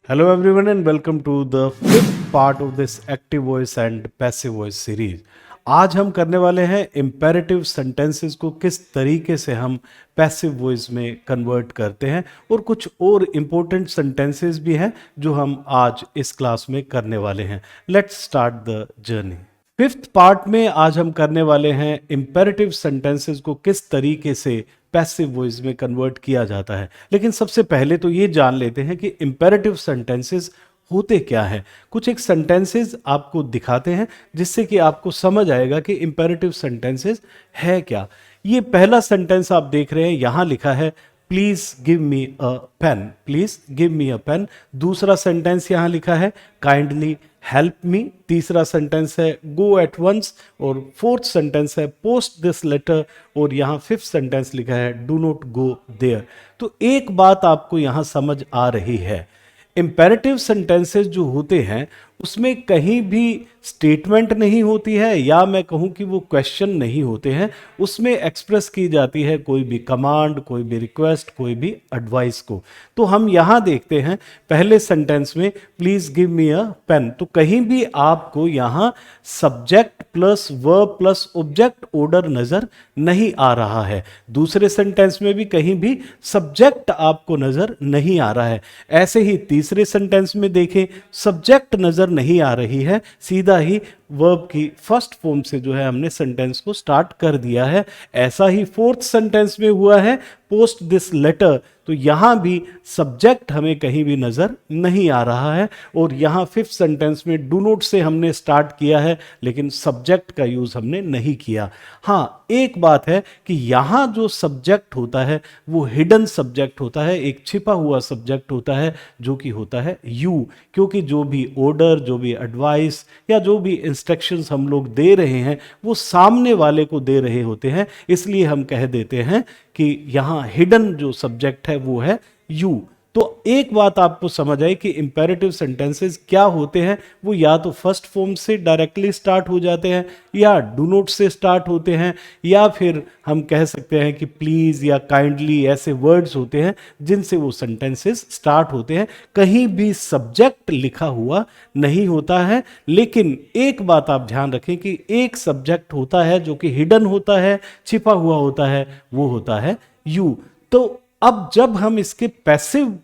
Hello everyone and welcome to the fifth part of this active voice and passive voice series. आज हम करने वाले हैं imperative sentences को किस तरीके से हम पैसिव वॉइस में कन्वर्ट करते हैं और कुछ और इम्पोर्टेंट सेंटेंसेस भी हैं जो हम आज इस क्लास में करने वाले हैं. Let's start the journey. Fifth part में आज हम करने वाले हैं इम्पेरेटिव सेंटेंसेस को किस तरीके से पैसिव वॉइस में कन्वर्ट किया जाता है. लेकिन सबसे पहले तो ये जान लेते हैं कि इम्पेरेटिव सेंटेंसेस होते क्या है. कुछ एक सेंटेंसेस आपको दिखाते हैं जिससे कि आपको समझ आएगा कि इम्पेरेटिव सेंटेंसेस है क्या. ये पहला सेंटेंस आप देख रहे हैं, यहां लिखा है please give me a pen. Please give me a pen. दूसरा सेंटेंस यहां लिखा है काइंडली हेल्प मी. तीसरा सेंटेंस है गो एट वंस और फोर्थ सेंटेंस है पोस्ट दिस लेटर और यहाँ फिफ्थ सेंटेंस लिखा है डू नॉट गो देयर. तो एक बात आपको यहाँ समझ आ रही है, इम्पेरेटिव सेंटेंसेस जो होते हैं उसमें कहीं भी स्टेटमेंट नहीं होती है या मैं कहूँ कि वो क्वेश्चन नहीं होते हैं. उसमें एक्सप्रेस की जाती है कोई भी कमांड, कोई भी रिक्वेस्ट, कोई भी एडवाइस को. तो हम यहाँ देखते हैं पहले सेंटेंस में please give me a pen. तो कहीं भी आपको यहाँ subject plus verb plus object order नजर नहीं आ रहा है. दूसरे सेंटेंस में भी कहीं भी सब्जेक्ट आपको नजर नहीं आ रहा है. ऐसे ही तीसरे सेंटेंस में देखें सब्जेक्ट नजर नहीं आ रही है, सीधा ही वर्ब की फर्स्ट फॉर्म से जो है हमने सेंटेंस को स्टार्ट कर दिया है. ऐसा ही फोर्थ सेंटेंस में हुआ है पोस्ट दिस लेटर. तो यहां भी सब्जेक्ट हमें कहीं भी नजर नहीं आ रहा है और यहां फिफ्थ सेंटेंस में डू नॉट से हमने स्टार्ट किया है लेकिन सब्जेक्ट का यूज हमने नहीं किया. हां, एक बात है कि यहां जो सब्जेक्ट होता है वो हिडन सब्जेक्ट होता है, एक छिपा हुआ सब्जेक्ट होता है जो कि होता है यू. क्योंकि जो भी ऑर्डर, जो भी एडवाइस या जो भी इंस्ट्रक्शंस हम लोग दे रहे हैं वो सामने वाले को दे रहे होते हैं, इसलिए हम कह देते हैं कि यहां हिडन जो सब्जेक्ट है वो है यू. तो एक बात आपको समझ आई कि इंपेरेटिव सेंटेंसेस क्या होते हैं. वो या तो फर्स्ट फॉर्म से डायरेक्टली स्टार्ट हो जाते हैं या डू नॉट से स्टार्ट होते हैं या फिर हम कह सकते हैं कि प्लीज या काइंडली ऐसे वर्ड्स होते हैं जिनसे वो सेंटेंसेस स्टार्ट होते हैं. कहीं भी सब्जेक्ट लिखा हुआ नहीं होता है. लेकिन एक बात आप ध्यान रखें कि एक सब्जेक्ट होता है जो कि हिडन होता है, छिपा हुआ होता है, वो होता है यू. तो अब जब हम इसके पैसिव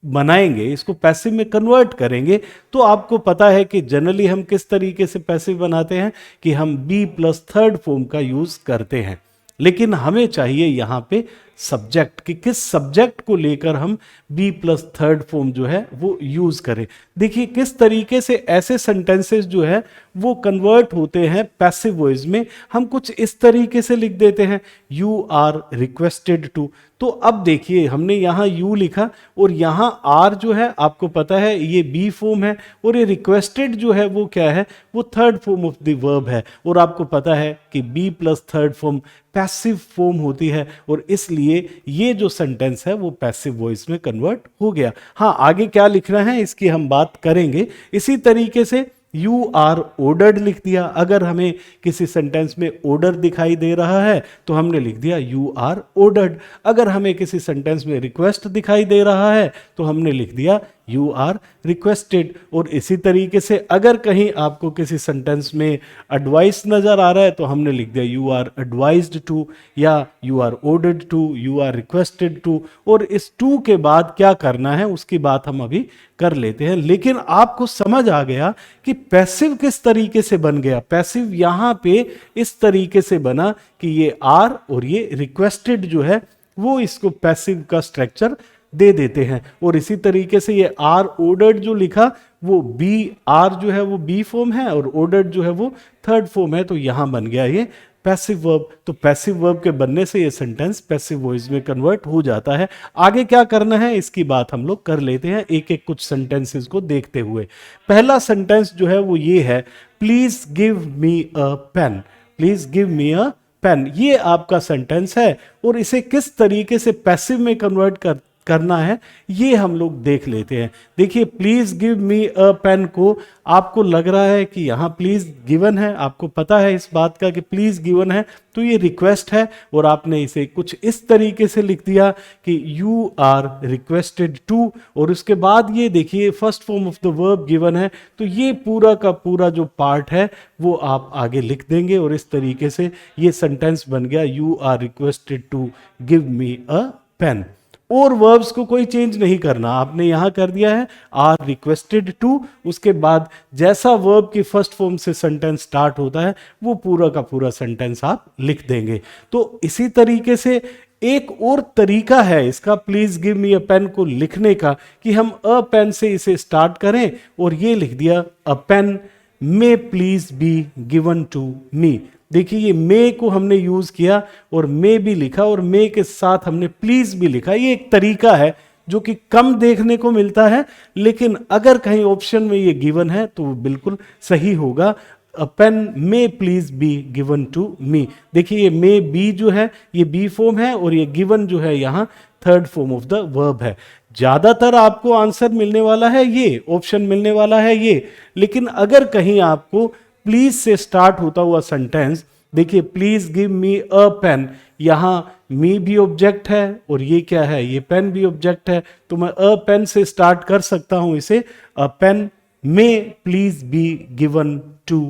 बनाएंगे, इसको पैसिव में कन्वर्ट करेंगे, तो आपको पता है कि जनरली हम किस तरीके से पैसिव बनाते हैं कि हम बी प्लस थर्ड फॉर्म का यूज करते हैं. लेकिन हमें चाहिए यहां पे सब्जेक्ट कि किस सब्जेक्ट को लेकर हम बी प्लस थर्ड फॉर्म जो है वो यूज करें. देखिए किस तरीके से ऐसे सेंटेंसेस जो है वो कन्वर्ट होते हैं पैसिव वॉइस में. हम कुछ इस तरीके से लिख देते हैं यू आर रिक्वेस्टेड टू. तो अब देखिए हमने यहाँ यू लिखा और यहाँ आर जो है आपको पता है ये बी फॉर्म है और ये रिक्वेस्टेड जो है वो क्या है, वो third form of the verb है. और आपको पता है कि be plus third form passive form होती है और इसलिए ये जो सेंटेंस है वो पैसिव वॉइस में कन्वर्ट हो गया. हाँ, आगे क्या लिखना है इसकी हम बात करेंगे. इसी तरीके से यू आर ऑर्डर्ड लिख दिया. अगर हमें किसी सेंटेंस में ऑर्डर दिखाई दे रहा है तो हमने लिख दिया यू आर ऑर्डर्ड. अगर हमें किसी सेंटेंस में रिक्वेस्ट दिखाई दे रहा है तो हमने लिख दिया यू आर रिक्वेस्टेड. और इसी तरीके से अगर कहीं आपको किसी सेंटेंस में एडवाइस नजर आ रहा है तो हमने लिख दिया यू आर एडवाइज्ड टू या you are ordered to, you are requested to. और इस टू के बाद क्या करना है उसकी बात हम अभी कर लेते हैं. लेकिन आपको समझ आ गया कि पैसिव किस तरीके से बन गया. पैसिव यहां पे इस तरीके से बना कि ये आर और ये रिक्वेस्टेड जो है वो इसको पैसिव का स्ट्रक्चर दे देते हैं. और इसी तरीके से ये आर ऑर्डर्ड जो लिखा वो बी, आर जो है वो बी फॉर्म है और ऑर्डर्ड जो है वो थर्ड फॉर्म है. तो यहां बन गया ये पैसिव वर्ब. तो पैसिव वर्ब के बनने से ये सेंटेंस पैसिव वॉइस में कन्वर्ट हो जाता है. आगे क्या करना है इसकी बात हम लोग कर लेते हैं एक एक कुछ सेंटेंसेस को देखते हुए. पहला सेंटेंस जो है वो ये है please give me a pen. Please give me a pen, ये आपका सेंटेंस है. और इसे किस तरीके से पैसिव में कन्वर्ट करना है ये हम लोग देख लेते हैं। देखिए please give me a pen को आपको लग रहा है कि यहाँ प्लीज गिवन है, आपको पता है इस बात का कि प्लीज गिवन है, तो ये रिक्वेस्ट है और आपने इसे कुछ इस तरीके से लिख दिया कि यू आर रिक्वेस्टेड टू, और उसके बाद ये देखिए first form of the verb given है, तो ये पूरा का पूरा जो पार्ट है वो आप आगे लिख देंगे और इस तरीके से ये सेंटेंस बन गया you are requested to give me a pen. और वर्ब्स को कोई चेंज नहीं करना, आपने यहां कर दिया है आर रिक्वेस्टेड टू, उसके बाद जैसा वर्ब की फर्स्ट फॉर्म से सेंटेंस स्टार्ट होता है वो पूरा का पूरा सेंटेंस आप लिख देंगे। तो इसी तरीके से एक और तरीका है इसका please give me a pen को लिखने का कि हम अ पेन से इसे स्टार्ट करें और ये लिख दिया a pen may please be given to me. देखिए ये मे को हमने यूज किया और मे भी लिखा और मे के साथ हमने प्लीज भी लिखा। ये एक तरीका है जो कि कम देखने को मिलता है, लेकिन अगर कहीं ऑप्शन में ये गिवन है तो वो बिल्कुल सही होगा। A pen may please be given to me. देखिए ये मे बी जो है ये बी फॉर्म है और ये गिवन जो है यहाँ third form of the verb है। ज्यादातर आपको आंसर मिलने वाला है ये, ऑप्शन मिलने वाला है ये, लेकिन अगर कहीं आपको प्लीज से स्टार्ट होता हुआ सेंटेंस, देखिए please give me a pen, यहां मी भी ऑब्जेक्ट है और ये क्या है, ये पेन भी ऑब्जेक्ट है, तो मैं अ पेन से स्टार्ट कर सकता हूं इसे a pen may please be given to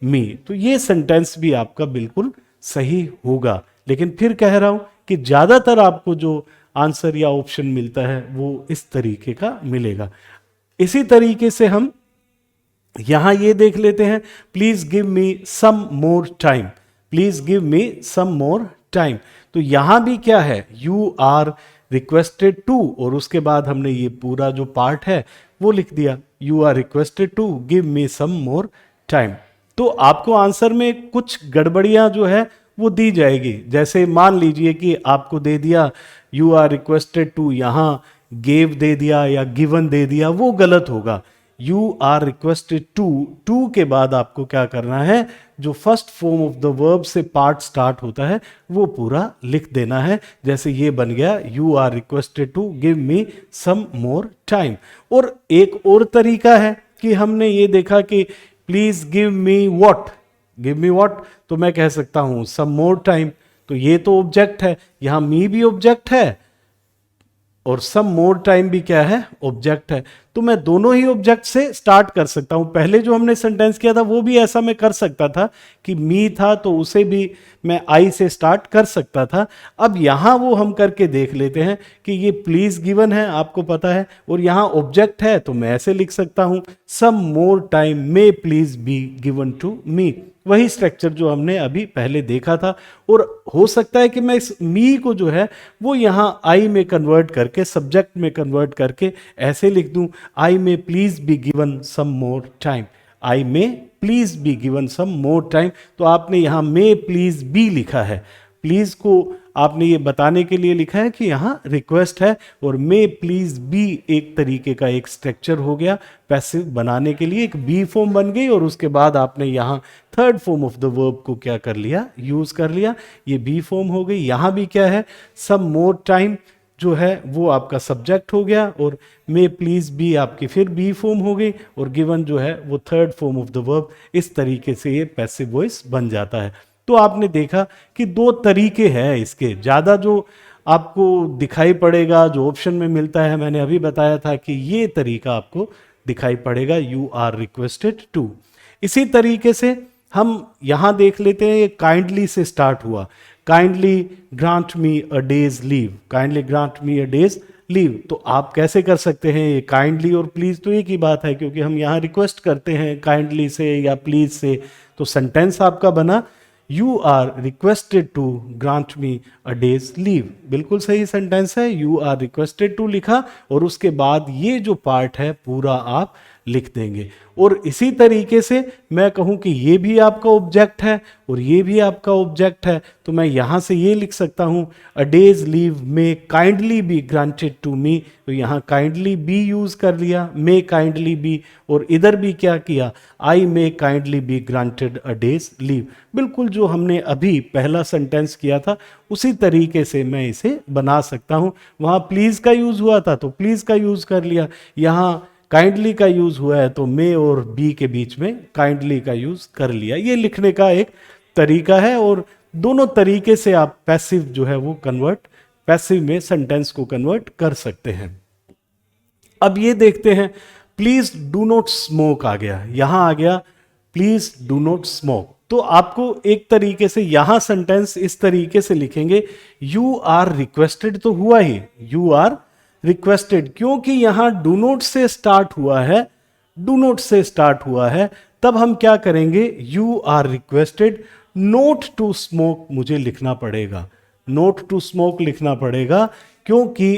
me, तो ये सेंटेंस भी आपका बिल्कुल सही होगा। लेकिन फिर कह रहा हूं कि ज्यादातर आपको जो आंसर या ऑप्शन मिलता है वो इस तरीके का मिलेगा। इसी तरीके से हम यहां ये देख लेते हैं please give me some more time, please give me some more time, तो यहां भी क्या है यू आर रिक्वेस्टेड टू और उसके बाद हमने ये पूरा जो पार्ट है वो लिख दिया you are requested to give me some more time. तो आपको आंसर में कुछ गड़बड़ियां जो है वो दी जाएगी, जैसे मान लीजिए कि आपको दे दिया यू आर रिक्वेस्टेड टू, यहां गेव दे दिया या गिवन दे दिया, वो गलत होगा। You are requested to, to के बाद आपको क्या करना है, जो first form of the verb से पार्ट स्टार्ट होता है वो पूरा लिख देना है। जैसे ये बन गया you are requested to give me some more time. और एक और तरीका है कि हमने ये देखा कि please give me what, give me what, तो मैं कह सकता हूं सम मोर टाइम, तो ये तो ऑब्जेक्ट है, यहां मी भी ऑब्जेक्ट है और सम मोर टाइम भी क्या है, ऑब्जेक्ट है, तो मैं दोनों ही ऑब्जेक्ट से स्टार्ट कर सकता हूं। पहले जो हमने सेंटेंस किया था वो भी ऐसा मैं कर सकता था कि मी था तो उसे भी मैं आई से स्टार्ट कर सकता था। अब यहां वो हम करके देख लेते हैं कि ये प्लीज गिवन है आपको पता है और यहां ऑब्जेक्ट है, तो मैं ऐसे लिख सकता हूं some more time may please be given to me, वही स्ट्रक्चर जो हमने अभी पहले देखा था। और हो सकता है कि मैं इस मी को जो है वो यहां आई में कन्वर्ट करके, सब्जेक्ट में कन्वर्ट करके ऐसे लिख दूं I may please be given some more time, I may please be given some more time, तो आपने यहां मे प्लीज बी लिखा है, प्लीज को आपने ये बताने के लिए लिखा है कि यहाँ रिक्वेस्ट है और मे प्लीज बी एक तरीके का एक स्ट्रक्चर हो गया पैसिव बनाने के लिए, एक बी फॉर्म बन गई और उसके बाद आपने यहाँ third form of the verb को क्या कर लिया, यूज कर लिया, ये बी फॉर्म हो गई। यहाँ भी क्या है सम मोर टाइम जो है वो आपका सब्जेक्ट हो गया और मे प्लीज बी आपकी फिर बी फॉर्म हो गई और गिवन जो है वो third form of the verb. इस तरीके से ये पैसिव वॉइस बन जाता है। तो आपने देखा कि दो तरीके हैं इसके, ज़्यादा जो आपको दिखाई पड़ेगा जो ऑप्शन में मिलता है, मैंने अभी बताया था कि ये तरीका आपको दिखाई पड़ेगा यू आर रिक्वेस्टेड टू। इसी तरीके से हम यहाँ देख लेते हैं, ये काइंडली से स्टार्ट हुआ, kindly grant me a day's leave, kindly grant me a day's leave, तो आप कैसे कर सकते हैं, ये काइंडली और प्लीज तो एक ही बात है क्योंकि हम यहाँ रिक्वेस्ट करते हैं काइंडली से या प्लीज से, तो सेंटेंस आपका बना you are requested to grant me a day's leave, बिल्कुल सही सेंटेंस है, यू आर रिक्वेस्टेड टू लिखा और उसके बाद ये जो पार्ट है पूरा आप लिख देंगे। और इसी तरीके से मैं कहूँ कि ये भी आपका ऑब्जेक्ट है और ये भी आपका ऑब्जेक्ट है, तो मैं यहाँ से ये लिख सकता हूँ a day's leave may kindly be granted to me. तो यहाँ काइंडली बी यूज़ कर लिया, मे काइंडली बी, और इधर भी क्या किया, I may kindly be granted a day's leave. बिल्कुल जो हमने अभी पहला सेंटेंस किया था उसी तरीके से मैं इसे बना सकता हूँ। वहाँ प्लीज़ का यूज़ हुआ था तो प्लीज़ का यूज़ कर लिया, यहाँ काइंडली का यूज़ हुआ है तो मे और बी के बीच में काइंडली का यूज़ कर लिया। ये लिखने का एक तरीका है और दोनों तरीके से आप पैसिव जो है वो पैसिव में सेंटेंस को कन्वर्ट कर सकते हैं। अब ये देखते हैं, प्लीज डू नॉट स्मोक आ गया, यहां आ गया प्लीज डू नॉट स्मोक। तो आपको एक तरीके से यहां सेंटेंस इस तरीके से लिखेंगे, यू आर रिक्वेस्टेड तो हुआ ही, यू आर रिक्वेस्टेड, क्योंकि यहां डू नॉट से स्टार्ट हुआ है, डू नॉट से स्टार्ट हुआ है, तब हम क्या करेंगे, you are requested not to smoke मुझे लिखना पड़ेगा, नोट टू स्मोक लिखना पड़ेगा, क्योंकि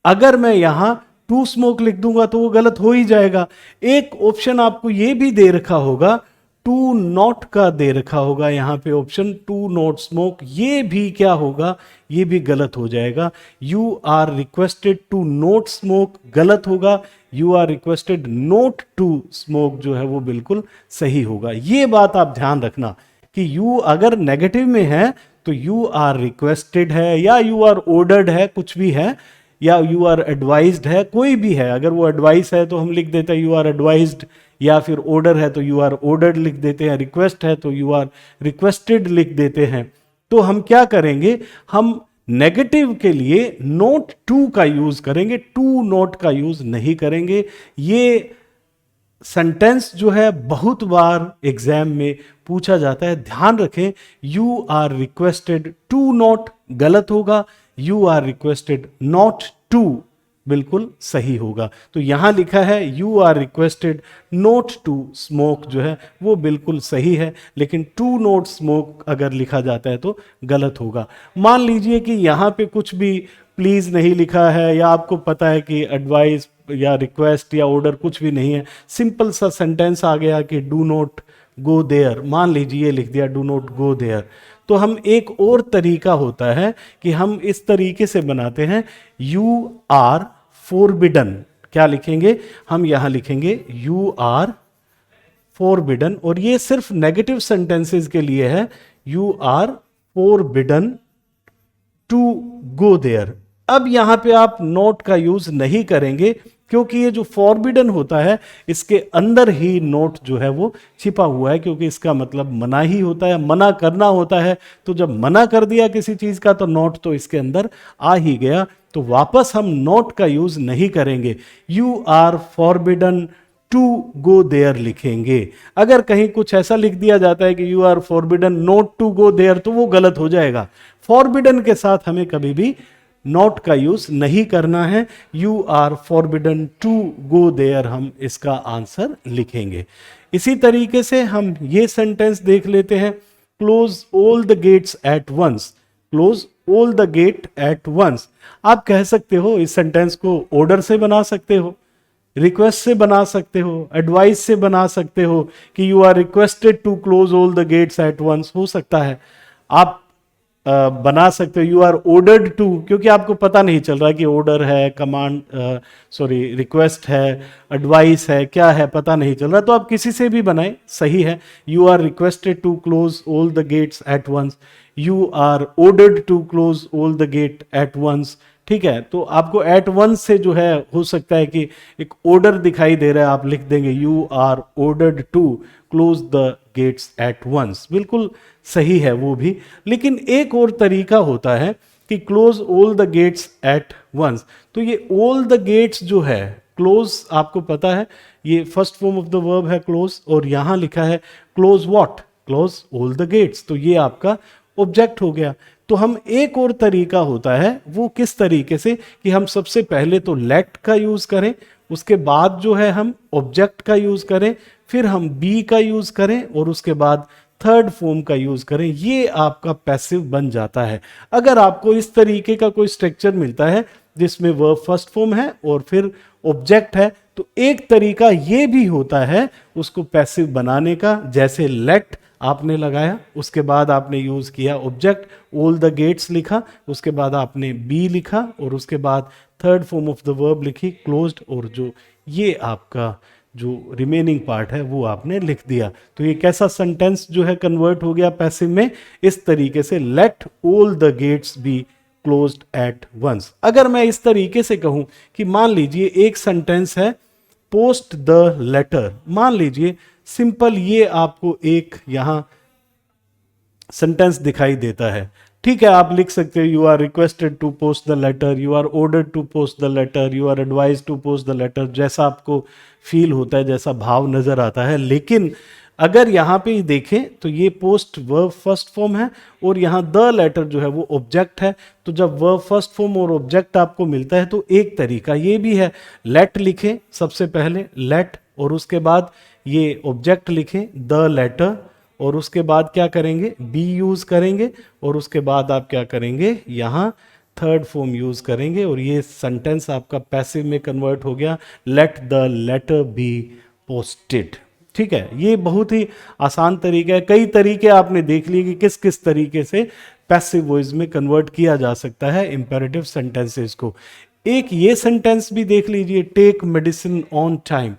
अगर मैं यहां टू स्मोक लिख दूंगा तो वो गलत हो ही जाएगा। एक ऑप्शन आपको ये भी दे रखा होगा, टू नॉट का दे रखा होगा यहां पे ऑप्शन, टू नॉट स्मोक, ये भी क्या होगा, ये भी गलत हो जाएगा। You are requested to not smoke गलत होगा, you are requested not to smoke जो है वो बिल्कुल सही होगा। ये बात आप ध्यान रखना कि यू अगर नेगेटिव में है तो यू आर रिक्वेस्टेड है या यू आर ऑर्डर्ड है, कुछ भी है, या यू आर एडवाइज्ड है, कोई भी है। अगर वो एडवाइस है तो हम लिख देते हैं यू आर एडवाइज्ड, या फिर ऑर्डर है तो यू आर ऑर्डर्ड लिख देते हैं, रिक्वेस्ट है तो यू आर रिक्वेस्टेड लिख देते हैं। तो हम क्या करेंगे, हम नेगेटिव के लिए नोट टू का यूज करेंगे, टू नोट का यूज नहीं करेंगे। ये सेंटेंस जो है बहुत बार एग्जाम में पूछा जाता है, ध्यान रखें। You are requested to not गलत होगा, you are requested not to बिल्कुल सही होगा। तो यहां लिखा है you are requested not to smoke जो है वो बिल्कुल सही है, लेकिन टू नॉट स्मोक अगर लिखा जाता है तो गलत होगा। मान लीजिए कि यहां पे कुछ भी प्लीज नहीं लिखा है, या आपको पता है कि एडवाइस या रिक्वेस्ट या ऑर्डर कुछ भी नहीं है, सिंपल सा सेंटेंस आ गया कि डू नॉट गो देयर, मान लीजिए लिख दिया डू नॉट गो देयर, तो हम एक और तरीका होता है कि हम इस तरीके से बनाते हैं, यू आर फॉरबिडन। क्या लिखेंगे, हम यहां लिखेंगे यू आर फॉरबिडन, और ये सिर्फ नेगेटिव सेंटेंसेस के लिए है, you are forbidden to go there. अब यहां पे आप नोट का यूज नहीं करेंगे, क्योंकि ये जो फॉरबिडन होता है इसके अंदर ही नोट जो है वो छिपा हुआ है, क्योंकि इसका मतलब मना ही होता है, मना करना होता है। तो जब मना कर दिया किसी चीज का तो नोट तो इसके अंदर आ ही गया, तो वापस हम नोट का यूज नहीं करेंगे, you are forbidden to go there लिखेंगे। अगर कहीं कुछ ऐसा लिख दिया जाता है कि you are forbidden not to go there, तो वो गलत हो जाएगा। फॉरबिडन के साथ हमें कभी भी नॉट का यूज नहीं करना है, you are forbidden to go there हम इसका आंसर लिखेंगे। इसी तरीके से हम ये सेंटेंस देख लेते हैं, close all the gates at once, close all the gate at once. आप कह सकते हो इस सेंटेंस को ऑर्डर से बना सकते हो, रिक्वेस्ट से बना सकते हो, एडवाइस से बना सकते हो कि you are requested to close all the gates at once हो सकता है। आप बना सकते हो यू आर ऑर्डर्ड टू, क्योंकि आपको पता नहीं चल रहा कि ऑर्डर है, कमांड सॉरी रिक्वेस्ट है, एडवाइस है, क्या है पता नहीं चल रहा, तो आप किसी से भी बनाएं, सही है। You are requested to close all the gates at once, you are ordered to close all the gate at once, ठीक है। तो आपको एट वंस से जो है हो सकता है कि एक ऑर्डर दिखाई दे रहा है, आप लिख देंगे you are ordered to close the gates at once, बिल्कुल सही है वो भी। लेकिन एक और तरीका होता है कि close all the gates at once. तो ये ऑल द गेट्स जो है, क्लोज आपको पता है ये first form of the verb है क्लोज, और यहां लिखा है close what, close all the gets, तो ये आपका ऑब्जेक्ट हो गया। तो हम एक और तरीका होता है, वो किस तरीके से कि हम सबसे पहले तो लेट का यूज करें, उसके बाद जो है हम ऑब्जेक्ट का यूज करें, फिर हम बी का यूज करें, और उसके बाद थर्ड फॉर्म का यूज करें, ये आपका पैसिव बन जाता है। अगर आपको इस तरीके का कोई स्ट्रक्चर मिलता है जिसमें वर्ब फर्स्ट फॉर्म है और फिर ऑब्जेक्ट है, तो एक तरीका ये भी होता है उसको पैसिव बनाने का, जैसे लेट आपने लगाया, उसके बाद आपने यूज किया ऑब्जेक्ट, ऑल द गेट्स लिखा, उसके बाद आपने बी लिखा और उसके बाद third form of the verb लिखी क्लोज्ड, और जो ये आपका जो रिमेनिंग पार्ट है वो आपने लिख दिया। तो ये कैसा सेंटेंस जो है कन्वर्ट हो गया पैसिव में, इस तरीके से let all the gates be closed at once. अगर मैं इस तरीके से कहूं कि मान लीजिए एक सेंटेंस है पोस्ट द लेटर, मान लीजिए सिंपल ये आपको एक यहां सेंटेंस दिखाई देता है, ठीक है, आप लिख सकते हो you are requested to post the letter, you are ordered to post the letter, you are advise to post the letter, जैसा आपको फील होता है, जैसा भाव नजर आता है। लेकिन अगर यहाँ पे देखें तो ये पोस्ट वर्ब फर्स्ट फॉर्म है और यहाँ द लेटर जो है वो ऑब्जेक्ट है। तो जब वर्ब फर्स्ट फॉर्म और ऑब्जेक्ट आपको मिलता है तो एक तरीका ये भी है, लेट लिखें सबसे पहले, लेट, और उसके बाद ये ऑब्जेक्ट लिखें द लेटर, और उसके बाद क्या करेंगे, बी यूज करेंगे, और उसके बाद आप क्या करेंगे, यहाँ थर्ड फॉर्म यूज करेंगे, और ये सेंटेंस आपका पैसिव में कन्वर्ट हो गया, let the letter be posted. ठीक है, ये बहुत ही आसान तरीका है। कई तरीके आपने देख लिए कि किस किस तरीके से पैसिव वॉइस में कन्वर्ट किया जा सकता है इंपेरेटिव सेंटेंसेस को। एक ये सेंटेंस भी देख लीजिए, टेक मेडिसिन ऑन टाइम।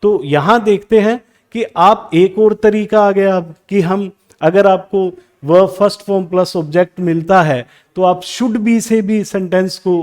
तो यहां देखते हैं कि आप एक और तरीका आ गया अब कि हम, अगर आपको verb first form plus object मिलता है तो आप शुड बी से भी सेंटेंस को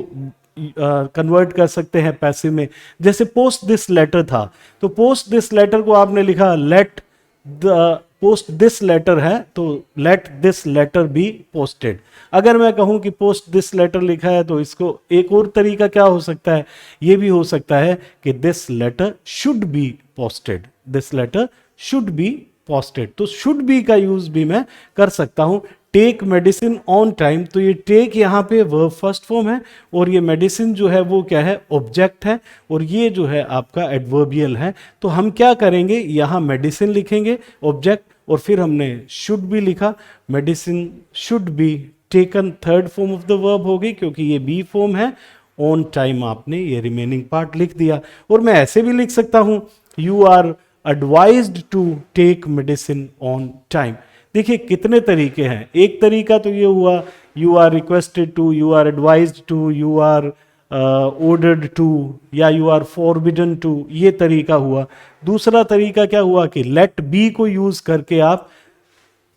कन्वर्ट कर सकते हैं पैसिव में। जैसे पोस्ट दिस लेटर था, तो पोस्ट दिस लेटर को आपने लिखा let the post this letter है तो let this letter be posted. अगर मैं कहूं कि पोस्ट दिस लेटर लिखा है तो इसको एक और तरीका क्या हो सकता है, ये भी हो सकता है कि this letter should be posted, this letter should be posted. तो शुड बी का यूज भी मैं कर सकता हूं। टेक मेडिसिन ऑन टाइम, तो ये टेक यहाँ पे वर्ब फर्स्ट फॉर्म है और ये मेडिसिन जो है वो क्या है, ऑब्जेक्ट है, और ये जो है आपका एडवर्बियल है। तो हम क्या करेंगे, यहाँ मेडिसिन लिखेंगे ऑब्जेक्ट, और फिर हमने शुड बी लिखा, medicine should be taken, third form of the verb हो गई क्योंकि ये बी फॉर्म है, ऑन टाइम आपने ये रिमेनिंग पार्ट लिख दिया। और मैं ऐसे भी लिख सकता हूं, you are advised to take medicine on time. देखिए कितने तरीके हैं। एक तरीका तो ये हुआ you are requested to, you are advised to, you are ordered to, या यू आर फॉरबिडन टू, ये तरीका हुआ। दूसरा तरीका क्या हुआ कि लेट बी को यूज करके आप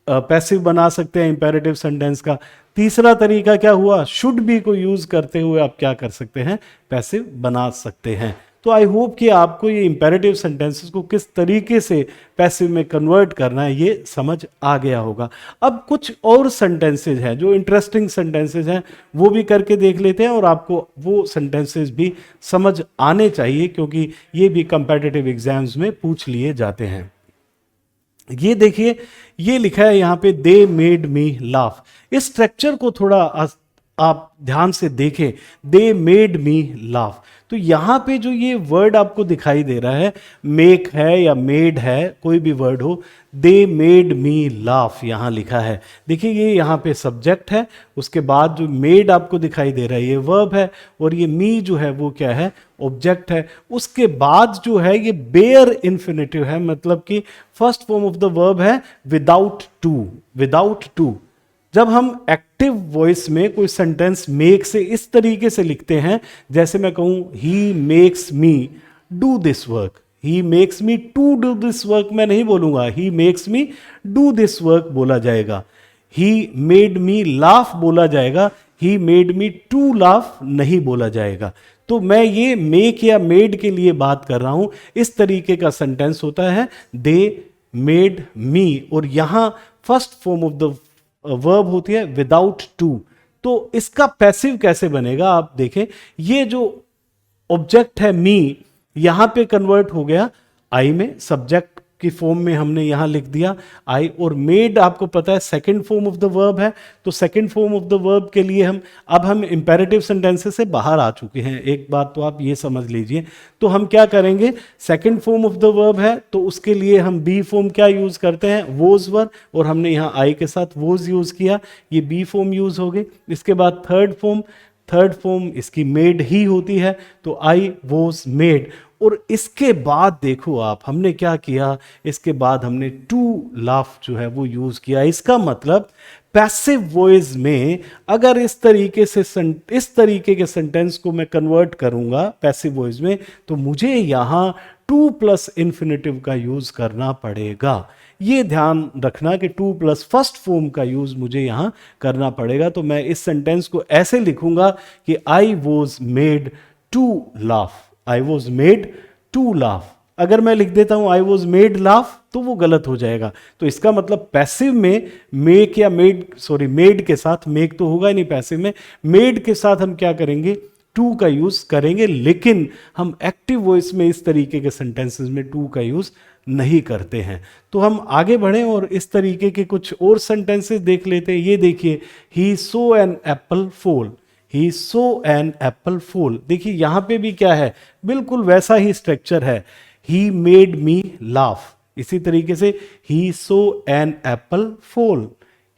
पैसिव बना सकते हैं इंपेरेटिव सेंटेंस का। तीसरा तरीका क्या हुआ, शुड बी को यूज करते हुए आप क्या कर सकते हैं, पैसिव बना सकते हैं। तो आई होप कि आपको ये इंपेरेटिव सेंटेंसेस को किस तरीके से पैसिव में कन्वर्ट करना है ये समझ आ गया होगा। अब कुछ और सेंटेंसेस हैं जो इंटरेस्टिंग सेंटेंसेस हैं, वो भी करके देख लेते हैं, और आपको वो सेंटेंसेस भी समझ आने चाहिए क्योंकि ये भी कम्पिटिटिव एग्जाम्स में पूछ लिए जाते हैं। ये देखिए, ये लिखा है यहाँ पे दे मेड मी लाफ। इस स्ट्रक्चर को थोड़ा आप ध्यान से देखें, दे मेड मी लाफ। तो यहाँ पे जो ये वर्ड आपको दिखाई दे रहा है, मेक है या मेड है, कोई भी वर्ड हो, दे मेड मी लाफ यहाँ लिखा है। देखिए ये यहाँ पे सब्जेक्ट है, उसके बाद जो मेड आपको दिखाई दे रहा है ये वर्ब है, और ये मी जो है वो क्या है, ऑब्जेक्ट है। उसके बाद जो है ये बेयर इन्फिनेटिव है, मतलब कि first form of the verb है विदाउट टू, विदाउट टू। जब हम एक्टिव वॉइस में कोई सेंटेंस मेक से इस तरीके से लिखते हैं, जैसे मैं कहूं he makes me do this work, he makes me to do this work मैं नहीं बोलूंगा, he makes me do this work बोला जाएगा। ही मेड मी लाफ बोला जाएगा, he made me to laugh नहीं बोला जाएगा। तो मैं ये मेक या मेड के लिए बात कर रहा हूं। इस तरीके का सेंटेंस होता है दे मेड मी, और यहां first form of the verb होती है विदाउट टू। तो इसका पैसिव कैसे बनेगा आप देखें, ये जो ऑब्जेक्ट है मी यहां पे कन्वर्ट हो गया आई में, सब्जेक्ट की फॉर्म में हमने यहां लिख दिया आई, और मेड आपको पता है second form of the verb है। तो second form of the verb के लिए हम इंपेरेटिव सेंटेंसेस से बाहर आ चुके हैं, एक बात तो आप ये समझ लीजिए। तो हम क्या करेंगे, second form of the verb है तो उसके लिए हम बी फॉर्म क्या यूज करते हैं, वोज वर, और हमने यहाँ आई के साथ वोज यूज किया, ये बी फॉर्म यूज हो गई। इसके बाद थर्ड फॉर्म इसकी मेड ही होती है, तो आई वोज मेड, और इसके बाद देखो आप, हमने क्या किया, इसके बाद हमने टू लाफ जो है वो यूज किया। इसका मतलब पैसिव वॉइस में अगर इस तरीके के सेंटेंस को मैं कन्वर्ट करूंगा पैसिव वॉइस में, तो मुझे यहां टू प्लस इन्फिनेटिव का यूज करना पड़ेगा। ये ध्यान रखना कि टू प्लस फर्स्ट फॉर्म का यूज मुझे यहां करना पड़ेगा। तो मैं इस सेंटेंस को ऐसे लिखूंगा कि I was made to laugh, I was made to laugh. अगर मैं लिख देता हूं आई वॉज मेड लाफ तो वो गलत हो जाएगा। तो इसका मतलब पैसिव में मेक या मेड के साथ, मेक तो होगा ही नहीं पैसिव में, मेड के साथ हम क्या करेंगे, टू का यूज करेंगे। लेकिन हम एक्टिव वॉइस में इस तरीके के सेंटेंसेस में टू का यूज नहीं करते हैं। तो हम आगे बढ़ें और इस तरीके के कुछ और सेंटेंसेस देख लेते हैं। ये देखिए, he saw an apple fall, he saw an apple fall. देखिए यहां पे भी क्या है, बिल्कुल वैसा ही स्ट्रक्चर है, ही मेड मी लाफ। इसी तरीके से ही saw an apple fall,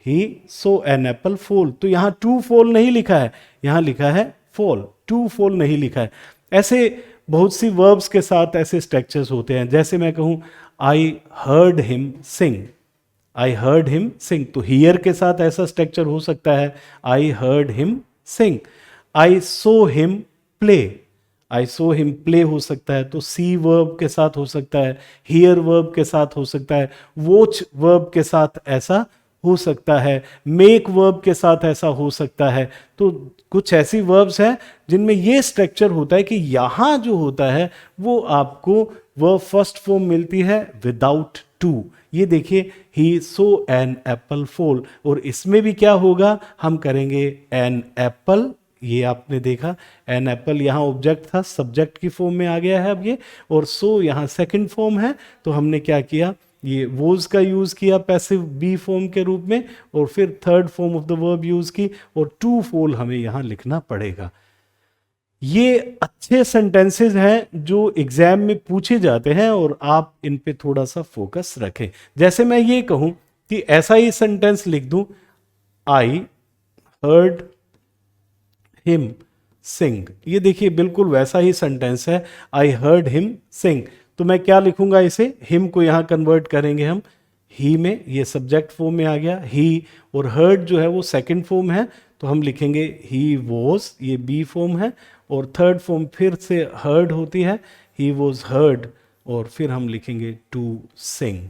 he saw an apple fall. तो यहां टू फॉल नहीं लिखा है, यहां लिखा है फॉल, टू फॉल नहीं लिखा है। ऐसे बहुत सी वर्ब्स के साथ ऐसे स्ट्रक्चर्स होते हैं। जैसे मैं कहूं I heard him Singh, I heard him सिंग, तो हियर के साथ ऐसा स्ट्रक्चर हो सकता है, I heard him Singh. I saw him play, I saw him play हो सकता है, तो सी वर्ब के साथ हो सकता है, हियर वर्ब के साथ हो सकता है, वॉच वर्ब के साथ ऐसा हो सकता है, मेक वर्ब के साथ ऐसा हो सकता है। तो कुछ ऐसी वर्ब्स हैं जिनमें ये स्ट्रक्चर होता है कि यहां जो होता है वो आपको वर्ब फर्स्ट फॉर्म मिलती है विदाउट टू। ये देखिए, he saw an apple fall, और इसमें भी क्या होगा, हम करेंगे एन एप्पल। ये आपने देखा, एन एप्पल यहाँ ऑब्जेक्ट था, सब्जेक्ट की फॉर्म में आ गया है अब ये, और सो यहाँ सेकंड फॉर्म है। तो हमने क्या किया, ये वोज का यूज किया पैसिव बी फॉर्म के रूप में, और फिर third form of the verb use की, और टू फॉल हमें यहां लिखना पड़ेगा। ये अच्छे सेंटेंसेस हैं जो एग्जाम में पूछे जाते हैं, और आप इन पे थोड़ा सा फोकस रखें। जैसे मैं ये कहूं कि ऐसा ही सेंटेंस लिख दूं, आई हर्ड हिम सिंग। ये देखिए बिल्कुल वैसा ही सेंटेंस है, आई हर्ड हिम सिंग। तो मैं क्या लिखूंगा, इसे हिम को यहां कन्वर्ट करेंगे हम ही में, ये सब्जेक्ट फॉर्म में आ गया ही, और हर्ड जो है वो सेकंड फॉर्म है, तो हम लिखेंगे ही वॉज, ये बी फॉर्म है, और थर्ड फॉर्म फिर से हर्ड होती है, ही वॉज हर्ड, और फिर हम लिखेंगे टू सिंग।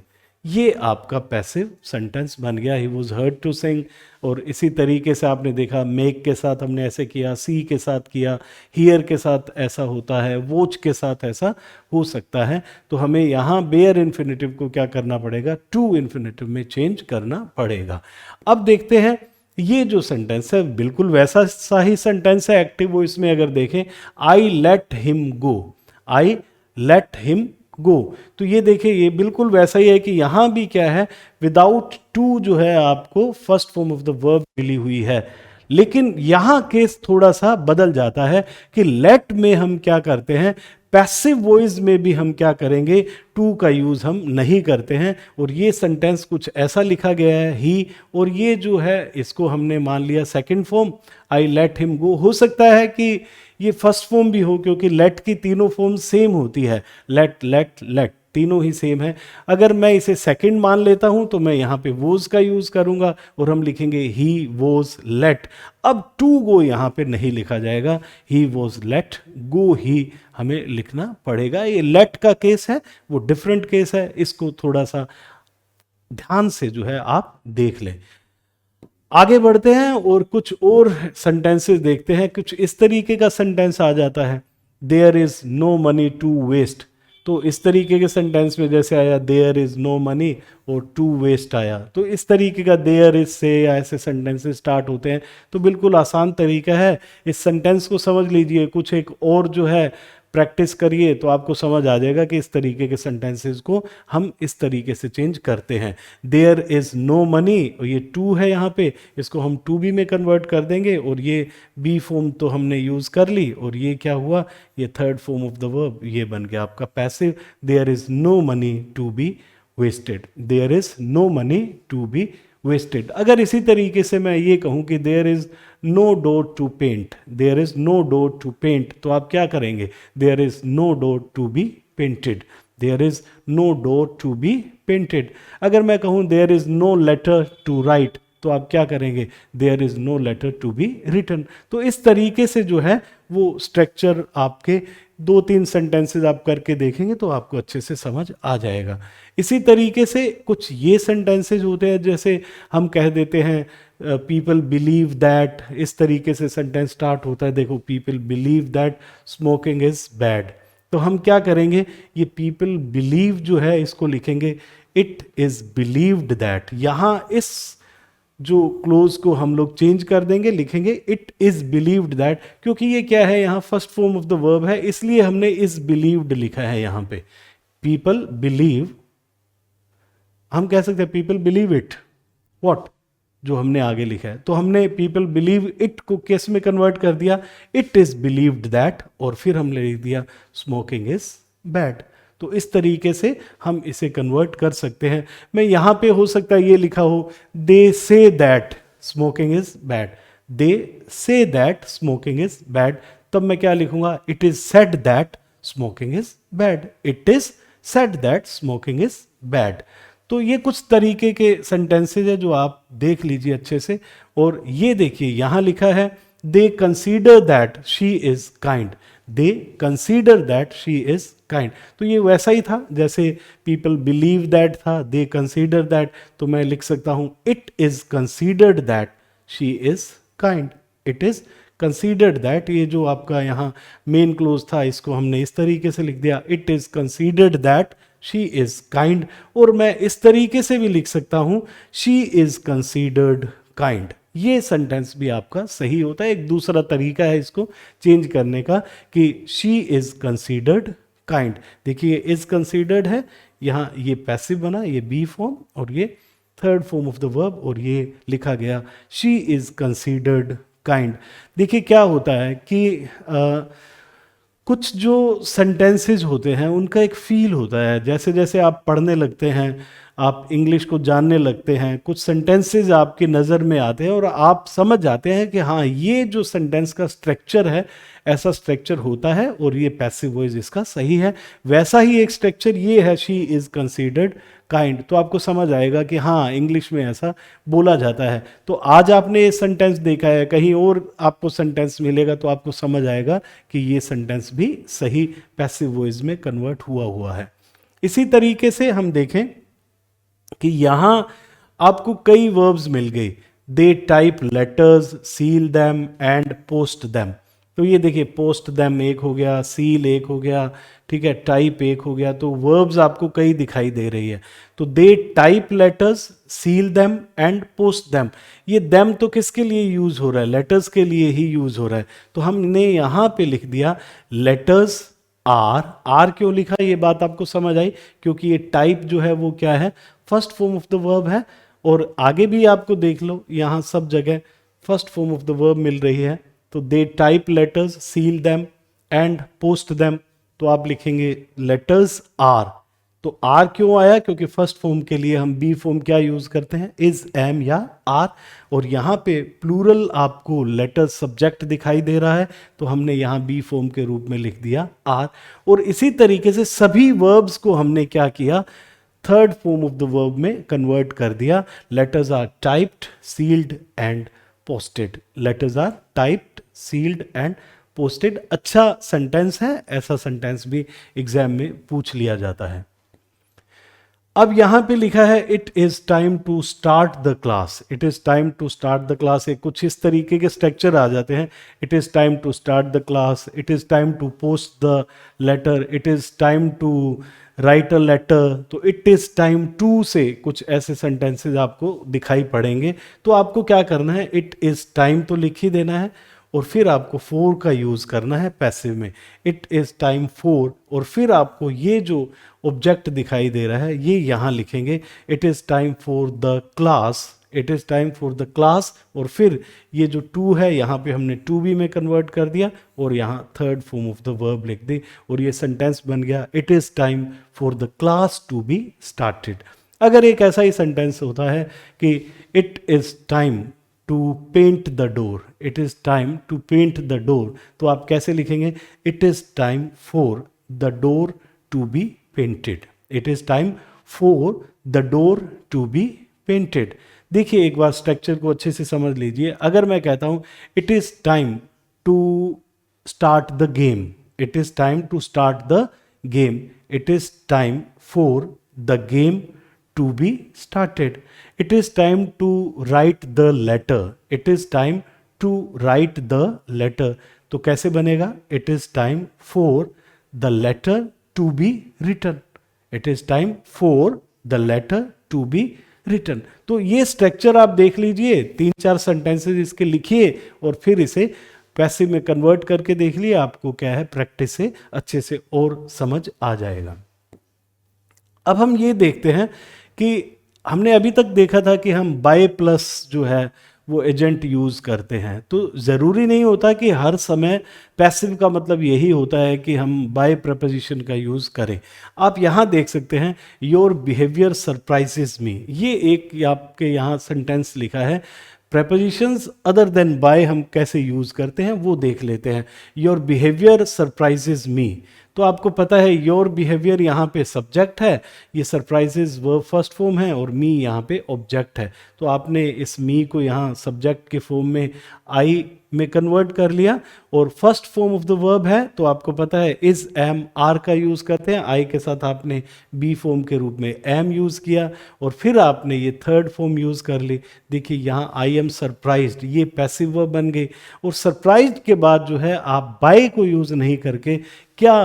ये आपका पैसिव सेंटेंस बन गया, he was heard to sing. और इसी तरीके से आपने देखा, मेक के साथ हमने ऐसे किया, सी के साथ किया, हियर के साथ ऐसा होता है, वॉच के साथ ऐसा हो सकता है। तो हमें यहाँ बेयर इन्फिनेटिव को क्या करना पड़ेगा, टू इन्फिनेटिव में चेंज करना पड़ेगा। अब देखते हैं, ये जो सेंटेंस है बिल्कुल वैसा सा ही सेंटेंस है एक्टिव वॉइस में। अगर देखें, I let him go, I let him go, तो ये देखिए ये बिल्कुल वैसा ही है कि यहां भी क्या है, विदाउट टू जो है आपको first form of the verb मिली हुई है। लेकिन यहां केस थोड़ा सा बदल जाता है कि लेट में हम क्या करते हैं, पैसिव वॉइस में भी हम क्या करेंगे, टू का यूज हम नहीं करते हैं। और ये सेंटेंस कुछ ऐसा लिखा गया है ही, और ये जो है इसको हमने मान लिया second form, I let him go. हो सकता है कि ये फर्स्ट फॉर्म भी हो, क्योंकि लेट की तीनों फॉर्म सेम होती है, लेट लेट लेट तीनों ही सेम है। अगर मैं इसे सेकंड मान लेता हूं तो मैं यहां पे वोज का यूज करूंगा, और हम लिखेंगे ही वोज लेट। अब टू गो यहां पे नहीं लिखा जाएगा, ही वोज लेट गो ही हमें लिखना पड़ेगा। ये लेट का केस है, वो डिफरेंट केस है, इसको थोड़ा सा ध्यान से जो है आप देख लें। आगे बढ़ते हैं और कुछ और सेंटेंसेस देखते हैं। कुछ इस तरीके का सेंटेंस आ जाता है, there is no money to waste. तो इस तरीके के सेंटेंस में जैसे आया देयर इज नो मनी और टू वेस्ट आया, तो इस तरीके का देयर इज से या ऐसे सेंटेंसेस स्टार्ट होते हैं। तो बिल्कुल आसान तरीका है, इस सेंटेंस को समझ लीजिए, कुछ एक और जो है प्रैक्टिस करिए तो आपको समझ आ जाएगा कि इस तरीके के सेंटेंसेस को हम इस तरीके से चेंज करते हैं। देयर इज नो मनी, और ये टू है यहाँ पे, इसको हम टू बी में कन्वर्ट कर देंगे, और ये बी फॉर्म तो हमने यूज कर ली, और ये क्या हुआ, ये third form of the verb, ये बन गया आपका passive. There is no money to be wasted, there is no money to be wasted. अगर इसी तरीके से मैं ये कहूँ कि there is no door to paint, there is no door to paint, तो आप क्या करेंगे? There is no door to be painted, there is no door to be painted. अगर मैं कहूँ there is no letter to write, तो आप क्या करेंगे? There is no letter to be written. तो इस तरीके से जो है वो स्ट्रक्चर आपके 2-3 सेंटेंसेस आप करके देखेंगे तो आपको अच्छे से समझ आ जाएगा। इसी तरीके से कुछ ये सेंटेंसेस होते हैं, जैसे हम कह देते हैं पीपल बिलीव दैट, इस तरीके से सेंटेंस स्टार्ट होता है। देखो, people believe that smoking is bad, तो हम क्या करेंगे? ये पीपल बिलीव जो है इसको लिखेंगे इट इज बिलीव्ड दैट। यहां इस जो क्लोज को हम लोग चेंज कर देंगे, लिखेंगे इट इज बिलीव्ड दैट, क्योंकि ये क्या है? यहाँ first form of the verb है, इसलिए हमने इज बिलीव्ड लिखा है। यहाँ पे पीपल बिलीव, हम कह सकते हैं पीपल बिलीव इट व्हाट, जो हमने आगे लिखा है। तो हमने पीपल बिलीव इट को किस में कन्वर्ट कर दिया? इट इज बिलीव्ड दैट, और फिर हमने लिख दिया स्मोकिंग इज बैड। तो इस तरीके से हम इसे कन्वर्ट कर सकते हैं। मैं यहां पे हो सकता है ये लिखा हो they say that smoking is bad, they say that smoking is bad, तब मैं क्या लिखूंगा? It is said that smoking is bad, it is said that smoking is bad. तो ये कुछ तरीके के सेंटेंसेज है जो आप देख लीजिए अच्छे से। और ये देखिए यहां लिखा है दे consider that she is kind, they consider that she is kind. तो ये वैसा ही था जैसे पीपल बिलीव दैट था, दे कंसीडर दैट, तो मैं लिख सकता हूं it is considered that she is kind, it is considered that. ये जो आपका यहाँ मेन क्लोज था इसको हमने इस तरीके से लिख दिया, it is considered that she is kind. और मैं इस तरीके से भी लिख सकता हूं शी इज कंसीडर्ड काइंड। ये सेंटेंस भी आपका सही होता है। एक दूसरा तरीका है इसको चेंज करने का कि शी इज कंसीडर्ड काइंड। देखिए इज कंसीडर्ड है, यहाँ ये पैसिव बना, ये बी फॉर्म, और ये third form of the verb, और ये लिखा गया शी इज कंसीडर्ड काइंड। देखिए क्या होता है कि कुछ जो सेंटेंसेस होते हैं उनका एक फील होता है। जैसे जैसे आप पढ़ने लगते हैं, आप इंग्लिश को जानने लगते हैं, कुछ सेंटेंसेस आपकी नज़र में आते हैं और आप समझ जाते हैं कि हाँ ये जो सेंटेंस का स्ट्रक्चर है ऐसा स्ट्रक्चर होता है और ये पैसिव वॉइस इसका सही है। वैसा ही एक स्ट्रक्चर ये है, शी इज़ कंसीडर्ड काइंड। तो आपको समझ आएगा कि हाँ इंग्लिश में ऐसा बोला जाता है। तो आज आपने ये सेंटेंस देखा है, कहीं और आपको सेंटेंस मिलेगा तो आपको समझ आएगा कि ये सेंटेंस भी सही पैसिव वॉइस में कन्वर्ट हुआ है। इसी तरीके से हम देखें कि यहां आपको कई वर्ब्स मिल गई, they type letters, seal them and post them. तो ये देखिए पोस्ट दैम एक हो गया, सील एक हो गया, ठीक है, टाइप एक हो गया। तो वर्ब्स आपको कई दिखाई दे रही है। तो they type letters, seal them and post them. ये दैम तो किसके लिए यूज हो रहा है? लेटर्स के लिए ही यूज हो रहा है। तो हमने यहां पे लिख दिया लेटर्स आर क्यों लिखा? ये बात आपको समझ आई, क्योंकि ये टाइप जो है वो क्या है? First form of the verb है। और आगे भी आपको देख लो, यहां सब जगह first form of the verb मिल रही है। तो they type letters, seal them and post them. तो आप लिखेंगे लेटर्स आर। तो आर क्यों आया? क्योंकि फर्स्ट फॉर्म के लिए हम बी फॉर्म क्या यूज करते हैं? इज, एम या आर। और यहाँ पे प्लूरल आपको लेटर सब्जेक्ट दिखाई दे रहा है, तो हमने यहाँ बी फॉर्म के रूप में लिख दिया आर। और इसी तरीके से सभी वर्ब्स को हमने क्या किया? Third form of the verb में कन्वर्ट कर दिया। Letters are typed, sealed and posted. Letters are typed, sealed and posted. अच्छा सेंटेंस है, ऐसा सेंटेंस भी एग्जाम में पूछ लिया जाता है। अब यहां पे लिखा है it is time to start the class. It is time to start the class. कुछ इस तरीके के स्ट्रक्चर आ जाते हैं। It is time to start the class, it is time to post the letter, it is time to write a letter. तो it is time to say कुछ ऐसे सेंटेंसेस आपको दिखाई पड़ेंगे। तो आपको क्या करना है? इट इज टाइम तो लिख ही देना है और फिर आपको फोर का यूज करना है पैसिव में। इट इज टाइम फोर, और फिर आपको ये जो ऑब्जेक्ट दिखाई दे रहा है ये यहां लिखेंगे, it is time for the class. It is time for the class, और फिर ये जो टू है यहाँ पे हमने टू बी में कन्वर्ट कर दिया और यहाँ third form of the verb लिख दी और ये सेंटेंस बन गया, it is time for the class to be started. अगर एक ऐसा ही सेंटेंस होता है कि it is time to paint the door, it is time to paint the door, तो आप कैसे लिखेंगे? It is time for the door to be painted, it is time for the door to be painted. देखिए एक बार structure को अच्छे से समझ लीजिए। अगर मैं कहता हूं it is time to start the game, it is time to start the game, it is time for the game to be started, it is time to write the letter, it is time to write the letter, तो कैसे बनेगा? it is time for the letter to be written, it is time for the letter to be written। तो ये structure आप देख लीजिए, 3-4 sentences इसके लिखिए और फिर इसे पैसिव में कन्वर्ट करके देख लिए, आपको क्या है प्रैक्टिस से अच्छे से और समझ आ जाएगा। अब हम ये देखते हैं कि हमने अभी तक देखा था कि हम बाय प्लस जो है वो एजेंट यूज़ करते हैं, तो ज़रूरी नहीं होता कि हर समय पैसिव का मतलब यही होता है कि हम बाय प्रपोजिशन का यूज़ करें। आप यहाँ देख सकते हैं योर बिहेवियर सरप्राइजेस मी, ये एक आपके यहाँ सेंटेंस लिखा है। प्रपोजिशंस अदर देन बाय हम कैसे यूज़ करते हैं वो देख लेते हैं। योर बिहेवियर सरप्राइजेस मी, तो आपको पता है योर बिहेवियर यहाँ पे सब्जेक्ट है, ये सरप्राइजेज वर्ब फर्स्ट फॉर्म है और मी यहाँ पे ऑब्जेक्ट है। तो आपने इस मी को यहाँ सब्जेक्ट के फॉर्म में आई में कन्वर्ट कर लिया और first form of the verb है, तो आपको पता है इज एम आर का यूज़ करते हैं, आई के साथ आपने बी फॉर्म के रूप में एम यूज़ किया और फिर आपने ये थर्ड फॉर्म यूज़ कर ली। देखिए यहाँ आई एम सरप्राइज्ड, ये पैसिव वर्ब बन गई और सरप्राइज्ड के बाद जो है आप बाय को यूज़ नहीं करके क्या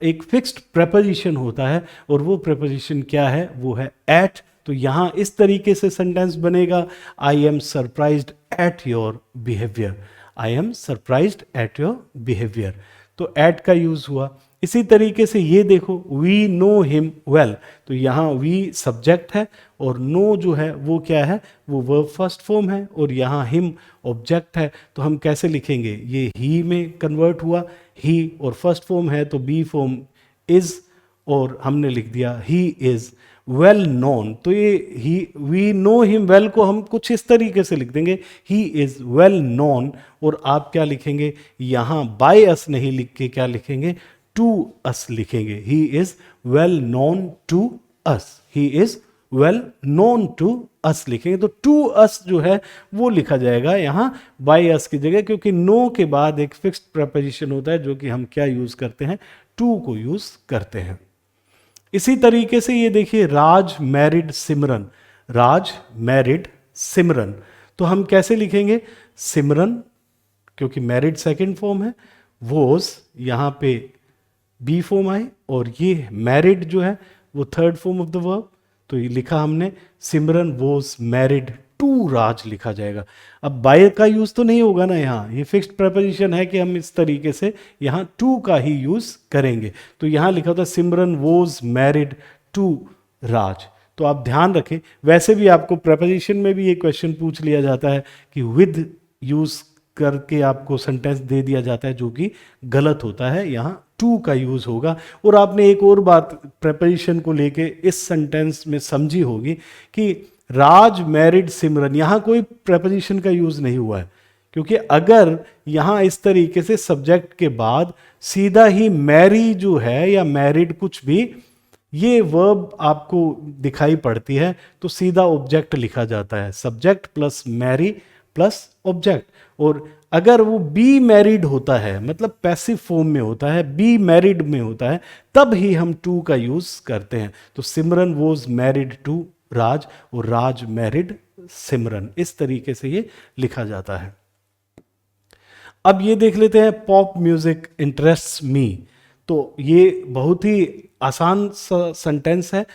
एक फिक्स्ड प्रेपोजिशन होता है और वो प्रेपोजिशन क्या है? वो है एट। तो यहाँ इस तरीके से सेंटेंस बनेगा, I am surprised at your behaviour, I am surprised at your behaviour, तो एट का यूज हुआ। इसी तरीके से ये देखो वी नो हिम वेल, तो यहाँ वी सब्जेक्ट है और नो जो है वो क्या है? वो वर्ब फर्स्ट फॉर्म है और यहाँ हिम ऑब्जेक्ट है। तो हम कैसे लिखेंगे? ये ही में कन्वर्ट हुआ, ही और फर्स्ट फॉर्म है तो बी फॉर्म इज और हमने लिख दिया ही इज वेल नोन। तो ये ही वी नो हिम वेल को हम कुछ इस तरीके से लिख देंगे, ही इज वेल नोन, और आप क्या लिखेंगे? यहाँ बाय अस नहीं लिख के क्या लिखेंगे? टू अस लिखेंगे, he is well known to us, he is well known to us लिखेंगे। तो टू अस जो है वो लिखा जाएगा यहाँ बाय अस की जगह, क्योंकि नो के बाद एक फिक्स्ड प्रपोजिशन होता है जो कि हम क्या यूज करते हैं? टू को यूज करते हैं। इसी तरीके से ये देखिए राज मैरिड सिमरन, राज मैरिड सिमरन, तो हम कैसे लिखेंगे? सिमरन क्योंकि मैरिड सेकंड फॉर्म है, वॉज यहाँ पे बी फॉर्म आई और ये मैरिड जो है वो third form of the verb, तो ये लिखा हमने सिमरन वॉज मैरिड टू राज लिखा जाएगा। अब बाय का यूज तो नहीं होगा ना, यहाँ ये फिक्स्ड प्रपोजिशन है कि हम इस तरीके से यहाँ टू का ही यूज करेंगे। तो यहाँ लिखा होता है सिमरन वॉज मैरिड टू राज। तो आप ध्यान रखें, वैसे भी आपको प्रपोजिशन में भी ये क्वेश्चन पूछ लिया जाता है कि विद यूज करके आपको सेंटेंस दे दिया जाता है जो कि गलत होता है, यहाँ टू का यूज होगा। और आपने एक और बात प्रपोजिशन को लेके इस सेंटेंस में समझी होगी कि राज मैरिड सिमरन, यहाँ कोई प्रपोजिशन का यूज नहीं हुआ है, क्योंकि अगर यहाँ इस तरीके से सब्जेक्ट के बाद सीधा ही मैरी जो है या मैरिड कुछ भी ये वर्ब आपको दिखाई पड़ती है तो सीधा ऑब्जेक्ट लिखा जाता है, सब्जेक्ट प्लस मैरी प्लस ऑब्जेक्ट। और अगर वो बी मैरिड होता है, मतलब पैसिव फॉर्म में होता है, बी मैरिड में होता है, तब ही हम टू का यूज करते हैं। तो सिमरन वॉज मैरिड टू राज और राज मैरिड सिमरन, इस तरीके से ये लिखा जाता है। अब ये देख लेते हैं पॉप म्यूजिक इंटरेस्ट्स मी, तो ये बहुत ही आसान सेंटेंस है।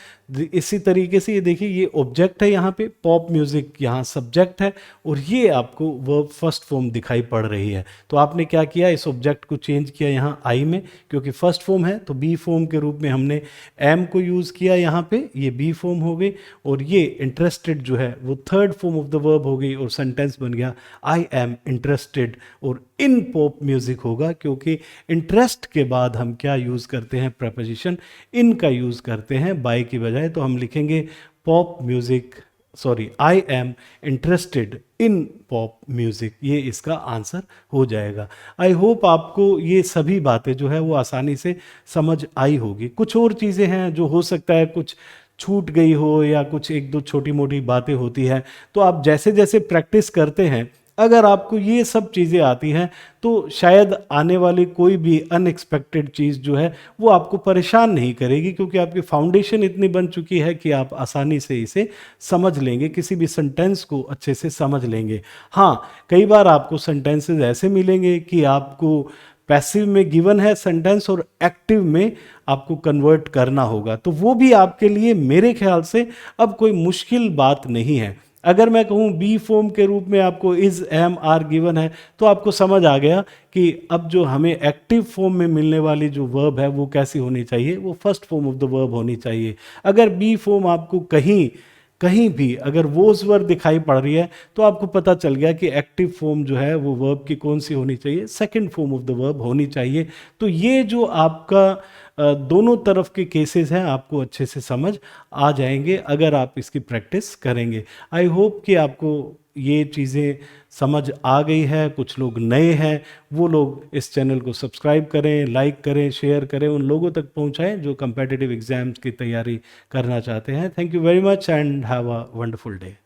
इसी तरीके से ये देखिए ये ऑब्जेक्ट है, यहाँ पे पॉप म्यूजिक यहाँ सब्जेक्ट है और ये आपको वर्ब फर्स्ट फॉर्म दिखाई पड़ रही है। तो आपने क्या किया? इस ऑब्जेक्ट को चेंज किया यहाँ आई में, क्योंकि फर्स्ट फॉर्म है तो बी फॉर्म के रूप में हमने एम को यूज़ किया, यहाँ पे ये बी फॉर्म हो गई और ये इंटरेस्टेड जो है वो third form of the verb हो गई और सेंटेंस बन गया आई एम इंटरेस्टेड और इन पॉप म्यूजिक होगा, क्योंकि इंटरेस्ट के बाद हम क्या यूज़ करते हैं? प्रपोजिशन इन का यूज़ करते हैं बाय की बजाय। तो हम लिखेंगे pop music, sorry, I am interested in pop music, ये इसका आंसर हो जाएगा। आई होप आपको ये सभी बातें जो है वो आसानी से समझ आई होगी। कुछ और चीज़ें हैं जो हो सकता है कुछ छूट गई हो या कुछ एक दो छोटी मोटी बातें होती हैं, तो आप जैसे जैसे प्रैक्टिस करते हैं, अगर आपको ये सब चीज़ें आती हैं तो शायद आने वाली कोई भी अनएक्सपेक्टेड चीज़ जो है वो आपको परेशान नहीं करेगी, क्योंकि आपकी फाउंडेशन इतनी बन चुकी है कि आप आसानी से इसे समझ लेंगे, किसी भी सेंटेंस को अच्छे से समझ लेंगे। हाँ, कई बार आपको सेंटेंसेस ऐसे मिलेंगे कि आपको पैसिव में गिवन है सेंटेंस और एक्टिव में आपको कन्वर्ट करना होगा, तो वो भी आपके लिए मेरे ख्याल से अब कोई मुश्किल बात नहीं है। अगर मैं कहूँ बी फॉर्म के रूप में आपको इज एम आर गिवन है, तो आपको समझ आ गया कि अब जो हमें एक्टिव फॉर्म में मिलने वाली जो वर्ब है वो कैसी होनी चाहिए, वो first form of the verb होनी चाहिए। अगर बी फॉर्म आपको कहीं कहीं भी अगर वोज वर्ब दिखाई पड़ रही है, तो आपको पता चल गया कि एक्टिव फॉर्म जो है वो वर्ब की कौन सी होनी चाहिए, second form of the verb होनी चाहिए। तो ये जो आपका दोनों तरफ के केसेस हैं आपको अच्छे से समझ आ जाएंगे अगर आप इसकी प्रैक्टिस करेंगे। आई होप कि आपको ये चीज़ें समझ आ गई है। कुछ लोग नए हैं, वो लोग इस चैनल को सब्सक्राइब करें, लाइक करें, शेयर करें, उन लोगों तक पहुंचाएं जो कम्पिटिटिव एग्जाम्स की तैयारी करना चाहते हैं। Thank you very much and have a wonderful day.